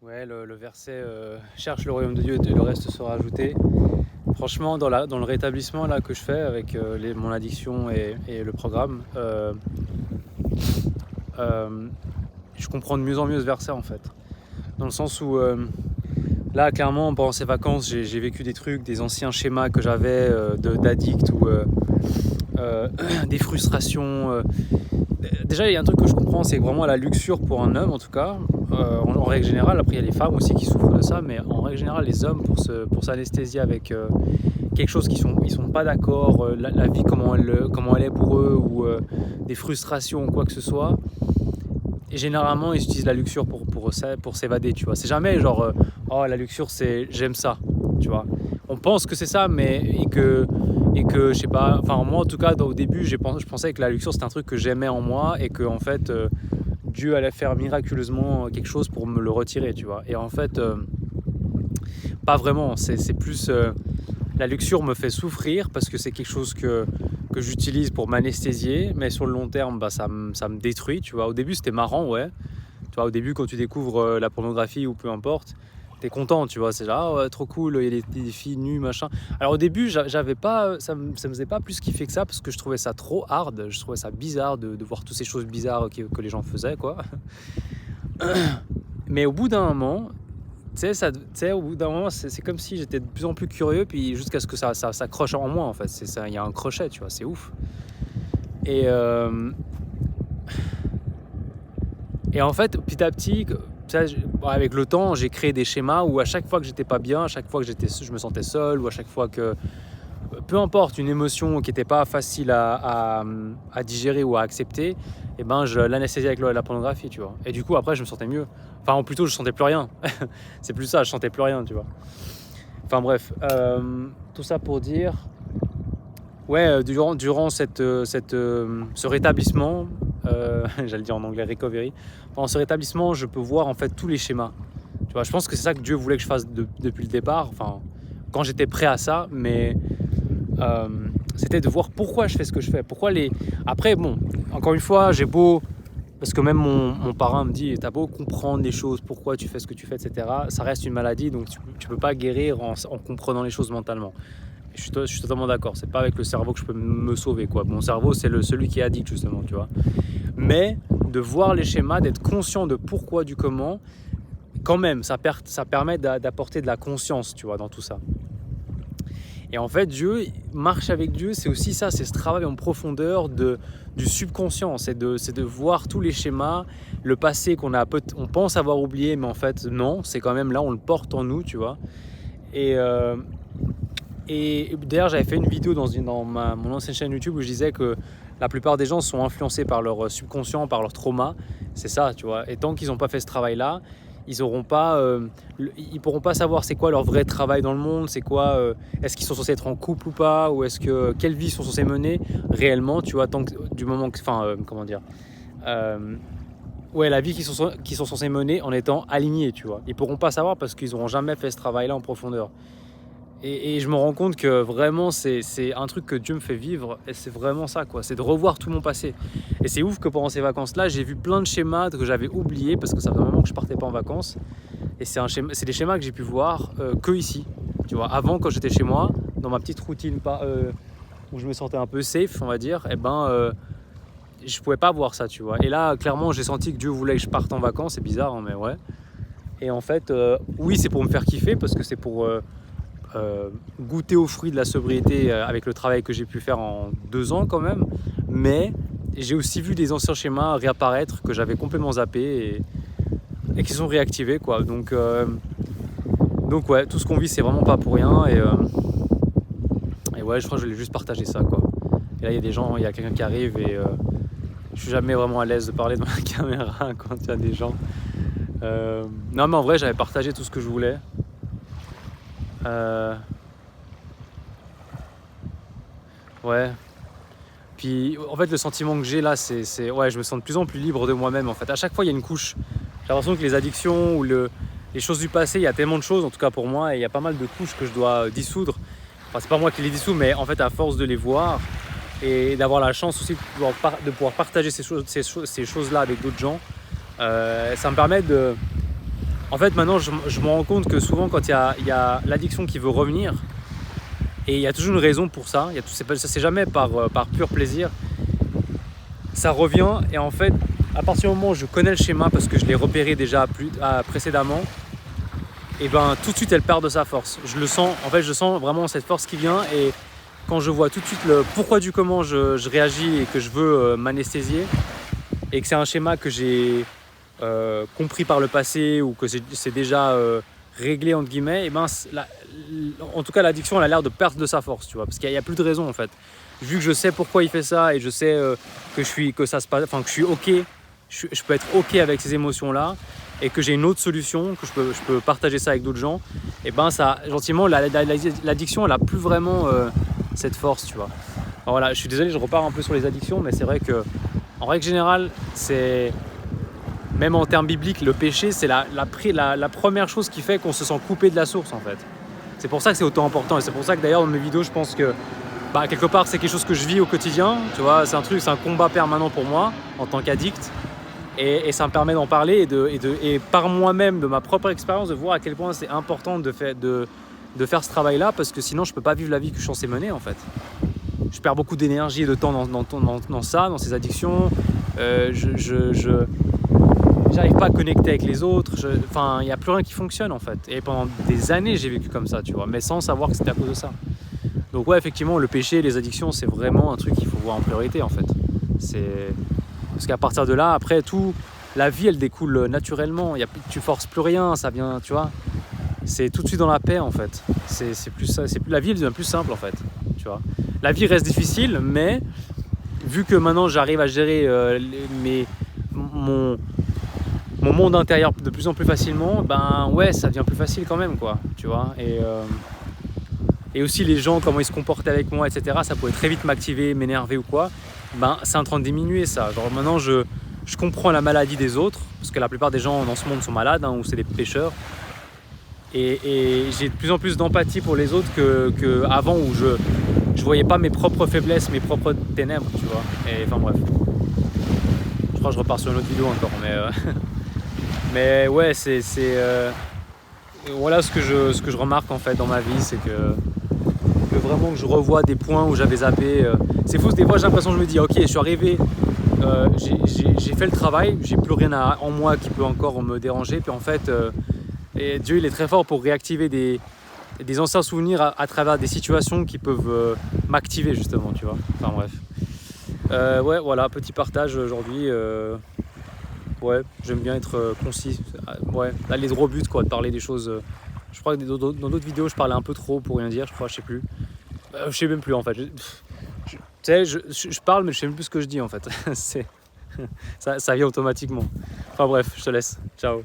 Ouais, le verset cherche le royaume de Dieu et le reste sera ajouté. Franchement, dans le rétablissement là, que je fais avec mon addiction et le programme, je comprends de mieux en mieux ce verset en fait. Dans le sens où là, clairement, pendant ces vacances, j'ai vécu des trucs, des anciens schémas que j'avais d'addict ou des frustrations. Déjà, il y a un truc que je comprends, c'est que vraiment la luxure pour un homme, en tout cas, en règle générale, après il y a les femmes aussi qui souffrent de ça, mais en règle générale, les hommes, pour s'anesthésier avec quelque chose ils sont pas d'accord, la vie comment elle est pour eux, ou des frustrations ou quoi que ce soit, et généralement, ils utilisent la luxure pour s'évader, tu vois. C'est jamais genre, oh, la luxure, c'est j'aime ça, tu vois. On pense que c'est ça, mais je sais pas, enfin, moi, en tout cas, au début, je pensais que la luxure, c'était un truc que j'aimais en moi et que, en fait, Dieu allait faire miraculeusement quelque chose pour me le retirer, tu vois. Et en fait, pas vraiment. C'est plus. La luxure me fait souffrir parce que c'est quelque chose que j'utilise pour m'anesthésier, mais sur le long terme, bah, ça me détruit, tu vois. Au début, c'était marrant, ouais. Tu vois, au début, quand tu découvres la pornographie ou peu importe, t'es content, tu vois. C'est là, oh, ouais, trop cool, il y a des filles nues, machin. Alors au début, j'avais pas, ça me faisait pas plus kiffer que ça parce que je trouvais ça trop hard. Je trouvais ça bizarre de voir toutes ces choses bizarres que les gens faisaient, quoi. Mais au bout d'un moment, tu sais, au bout d'un moment, c'est comme si j'étais de plus en plus curieux, puis jusqu'à ce que ça s'accroche en moi, en fait. C'est ça, il y a un crochet, tu vois, c'est ouf. Et, et en fait, petit à petit, avec le temps, j'ai créé des schémas où à chaque fois que j'étais pas bien, à chaque fois que je me sentais seul, ou à chaque fois que, peu importe, une émotion qui n'était pas facile à digérer ou à accepter, et ben je l'anesthésiais avec la pornographie, tu vois. Et du coup, après, je me sentais mieux. Enfin, plutôt, je sentais plus rien. C'est plus ça, je sentais plus rien, tu vois. Enfin bref, tout ça pour dire, ouais, durant ce rétablissement, j'allais dire en anglais recovery, pendant ce rétablissement, je peux voir en fait tous les schémas. Tu vois, je pense que c'est ça que Dieu voulait que je fasse depuis le départ, enfin, quand j'étais prêt à ça, mais c'était de voir pourquoi je fais ce que je fais. Après, bon, encore une fois, j'ai beau... Parce que même mon parrain me dit, t'as beau comprendre les choses, pourquoi tu fais ce que tu fais, etc. Ça reste une maladie, donc tu peux pas guérir en comprenant les choses mentalement. Et je suis totalement d'accord. C'est pas avec le cerveau que je peux me sauver, quoi. Mon cerveau, c'est celui qui est addict, justement, tu vois. Mais de voir les schémas, d'être conscient de pourquoi, du comment, quand même, ça permet d'apporter de la conscience, tu vois, dans tout ça. Et en fait, marche avec Dieu, c'est aussi ça, c'est ce travail en profondeur du subconscient, c'est de voir tous les schémas, le passé on pense avoir oublié, mais en fait non, c'est quand même là, on le porte en nous, tu vois. Et d'ailleurs, j'avais fait une vidéo dans mon ancienne chaîne YouTube où je disais que la plupart des gens sont influencés par leur subconscient, par leur trauma, c'est ça, tu vois. Et tant qu'ils n'ont pas fait ce travail-là, ils pourront pas savoir c'est quoi leur vrai travail dans le monde, c'est quoi, est-ce qu'ils sont censés être en couple ou pas, ou quelle vie ils sont censés mener réellement, tu vois, ouais, la vie qu'ils sont censés mener en étant alignés, tu vois. Ils pourront pas savoir parce qu'ils n'auront jamais fait ce travail-là en profondeur. Et je me rends compte que vraiment c'est un truc que Dieu me fait vivre, et c'est vraiment ça, quoi, c'est de revoir tout mon passé. Et c'est ouf que pendant ces vacances-là, j'ai vu plein de schémas que j'avais oubliés parce que ça fait un moment que je partais pas en vacances. Et c'est des schémas que j'ai pu voir que ici. Tu vois, avant, quand j'étais chez moi, dans ma petite routine où je me sentais un peu safe, on va dire, je pouvais pas voir ça, tu vois. Et là, clairement, j'ai senti que Dieu voulait que je parte en vacances, c'est bizarre, hein, mais ouais. Et en fait, oui, c'est pour me faire kiffer parce que c'est pour goûter aux fruits de la sobriété avec le travail que j'ai pu faire en 2 ans quand même, mais j'ai aussi vu des anciens schémas réapparaître que j'avais complètement zappés et qui sont réactivés, quoi. Donc ouais, tout ce qu'on vit, c'est vraiment pas pour rien, et ouais, je crois que je voulais juste partager ça, quoi. Et là, il y a quelqu'un qui arrive, et je suis jamais vraiment à l'aise de parler devant la caméra quand il y a des gens. Non, mais en vrai, j'avais partagé tout ce que je voulais. Ouais. Puis en fait, le sentiment que j'ai là, ouais, je me sens de plus en plus libre de moi-même, en fait. À chaque fois, il y a une couche. J'ai l'impression que les addictions ou les choses du passé, il y a tellement de choses, en tout cas pour moi, et il y a pas mal de couches que je dois dissoudre. Enfin, c'est pas moi qui les dissous, mais en fait, à force de les voir et d'avoir la chance aussi de pouvoir partager ces choses-là avec d'autres gens, ça me permet En fait, maintenant, je me rends compte que souvent, quand il y a l'addiction qui veut revenir, et il y a toujours une raison pour ça, c'est jamais par pur plaisir, ça revient. Et en fait, à partir du moment où je connais le schéma, parce que je l'ai repéré déjà précédemment, et ben tout de suite, elle perd de sa force. Je le sens, en fait, je sens vraiment cette force qui vient. Et quand je vois tout de suite le pourquoi du comment je réagis et que je veux m'anesthésier, et que c'est un schéma que j'ai compris par le passé ou que c'est déjà réglé entre guillemets, et ben en tout cas l'addiction elle a l'air de perdre de sa force, tu vois, parce qu'il n'y a plus de raison en fait. Vu que je sais pourquoi il fait ça et je sais que je suis ok, je peux être ok avec ces émotions là et que j'ai une autre solution, que je peux partager ça avec d'autres gens, et ben ça gentiment l'addiction elle a plus vraiment cette force, tu vois. Alors voilà, je suis désolé, je repars un peu sur les addictions, mais c'est vrai que en règle générale, c'est même en termes bibliques, le péché, c'est la première chose qui fait qu'on se sent coupé de la source en fait. C'est pour ça que c'est autant important, et c'est pour ça que d'ailleurs dans mes vidéos, je pense que quelque part c'est quelque chose que je vis au quotidien, tu vois, c'est un combat permanent pour moi en tant qu'addict, et ça me permet d'en parler et par moi-même, de ma propre expérience, de voir à quel point c'est important de faire ce travail-là, parce que sinon je peux pas vivre la vie que je suis censé mener en fait. Je perds beaucoup d'énergie et de temps dans ça, dans ces addictions. J'arrive pas à connecter avec les autres. Enfin, il n'y a plus rien qui fonctionne en fait. Et pendant des années, j'ai vécu comme ça, tu vois, mais sans savoir que c'était à cause de ça. Donc ouais, effectivement, le péché, les addictions, c'est vraiment un truc qu'il faut voir en priorité en fait. Parce qu'à partir de là, après tout, la vie, elle découle naturellement. Tu forces plus rien, ça vient, tu vois. C'est tout de suite dans la paix en fait. C'est plus ça. La vie, elle devient plus simple en fait, tu vois. La vie reste difficile, mais vu que maintenant j'arrive à gérer mon monde intérieur de plus en plus facilement, ben ouais, ça devient plus facile quand même, quoi, tu vois. Et aussi les gens, comment ils se comportaient avec moi, etc. Ça pouvait très vite m'activer, m'énerver ou quoi. Ben c'est en train de diminuer ça. Genre maintenant je comprends la maladie des autres, parce que la plupart des gens dans ce monde sont malades, hein, ou c'est des pécheurs. Et j'ai de plus en plus d'empathie pour les autres que avant, où je voyais pas mes propres faiblesses, mes propres ténèbres, tu vois. Et enfin bref. Je crois que je repars sur une autre vidéo encore, mais ouais, voilà ce que je remarque en fait dans ma vie, c'est que vraiment que je revois des points où j'avais zappé. C'est fou, des fois j'ai l'impression que je me dis ok, je suis arrivé, j'ai fait le travail, j'ai plus rien en moi qui peut encore me déranger, puis en fait et Dieu il est très fort pour réactiver des anciens souvenirs à travers des situations qui peuvent m'activer justement, tu vois. Enfin bref. Ouais, voilà, petit partage aujourd'hui. Ouais, j'aime bien être concis. Ouais, aller droit au but, quoi, de parler des choses. Je crois que dans d'autres vidéos, je parlais un peu trop pour rien dire, je crois, je sais plus. Je sais même plus en fait. Tu sais, je parle, mais je sais même plus ce que je dis en fait. Ça vient automatiquement. Enfin bref, je te laisse. Ciao.